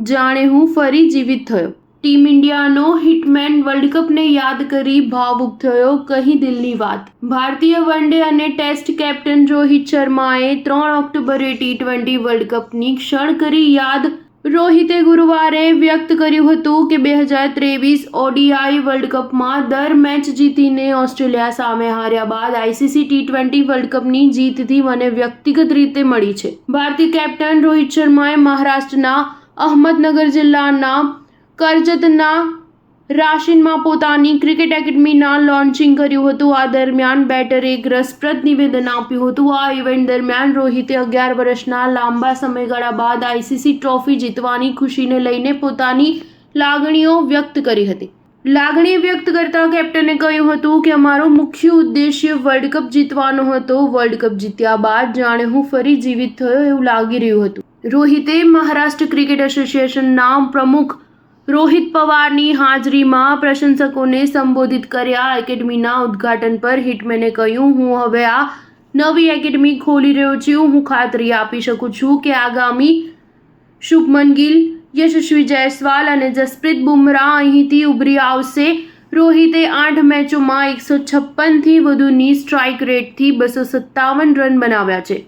જાણે હું ફરી જીવિત થયો। ટીમ ઇન્ડિયાનો હિટમેન વર્લ્ડ કપને યાદ કરી ભાવુક થયો, કહી દિલની વાત। ભારતીય વનડે અને ટેસ્ટ કેપ્ટન રોહિત શર્માએ 3 ઓક્ટોબરે ટી20 વર્લ્ડ કપની ક્ષણ કરી યાદ। રોહિતે ગુરુવારે વ્યક્ત કર્યું હતું કે 2023 ઓડીઆઈ વર્લ્ડ કપમાં દર મેચ જીતીને ઓસ્ટ્રેલિયા સામે હાર્યા બાદ આઈસીસી ટી20 વર્લ્ડ કપની જીતથી મને વ્યક્તિગત રીતે મળી છે। ભારતીય કેપ્ટન રોહિત શર્માએ મહારાષ્ટ્રના અહમદનગર જિલ્લાના કર્જતના રાશિનમાં પોતાની ક્રિકેટ એકેડમીના લોન્ચિંગ કર્યું હતું। આ દરમિયાન બેટરે એક રસપ્રદ નિવેદન આપ્યું હતું। આ ઇવેન્ટ દરમિયાન રોહિતે 11 વર્ષના લાંબા સમયગાળા બાદ આઈસીસી ટ્રોફી જીતવાની ખુશીને લઈને પોતાની લાગણીઓ વ્યક્ત કરી હતી। લાગણી વ્યક્ત કરતા કેપ્ટને કહ્યું હતું કે અમારો મુખ્ય ઉદ્દેશ્ય વર્લ્ડ કપ જીતવાનો હતો। વર્લ્ડ કપ જીત્યા બાદ જાણે હું ફરી જીવિત થયો એવું લાગી રહ્યું હતું। રોહિતે મહારાષ્ટ્ર ક્રિકેટ એસોસિએશનના પ્રમુખ રોહિત પવારની હાજરીમાં પ્રશંસકોને સંબોધિત કર્યા। એકેડમીના ઉદ્ઘાટન પર હિટમેને કહ્યું, હું હવે આ નવી એકેડમી ખોલી રહ્યો છું। હું ખાતરી આપી શકું છું કે આગામી શુભમન ગિલ, યશસ્વી જયસ્વાલ અને જસપ્રીત બુમરાહ અહીંથી ઉભરી આવશે। રોહિતે 8 મેચોમાં 156થી વધુની સ્ટ્રાઇક રેટથી 257 રન બનાવ્યા છે।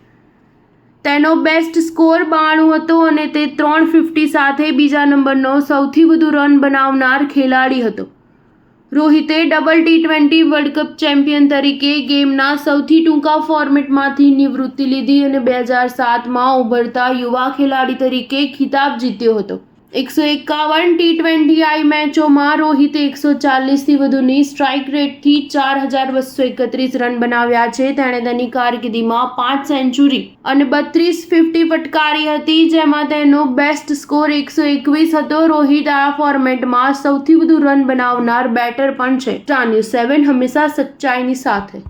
તેનો બેસ્ટ સ્કોર 92 હતો અને તે 350 સાથે બીજા નંબરનો સૌથી વધુ રન બનાવનાર ખેલાડી હતો। રોહિતે ડબલ ટી20 વર્લ્ડ કપ ચેમ્પિયન તરીકે ગેમના સૌથી ટૂંકા ફોર્મેટમાંથી નિવૃત્તિ લીધી અને 2007માં ઉભરતા યુવા ખેલાડી તરીકે ખિતાબ જીત્યો હતો। 151 ટી20 મેચોમાં રોહિતે 140થી વધુની સ્ટ્રાઇક રેટથી 4231 રન બનાવ્યા છે। તેણે તેની કારકિર્દીમાં 5 સેન્ચુરી અને 32 50 ફટકારી હતી, જેમાં તેનો બેસ્ટ સ્કોર 121 હતો। રોહિત આ ફોર્મેટમાં સૌથી વધુ રન બનાવનાર બેટર પણ છે। સ્ટાર ન્યૂઝ 7 હંમેશા સચ્ચાઈની સાથે।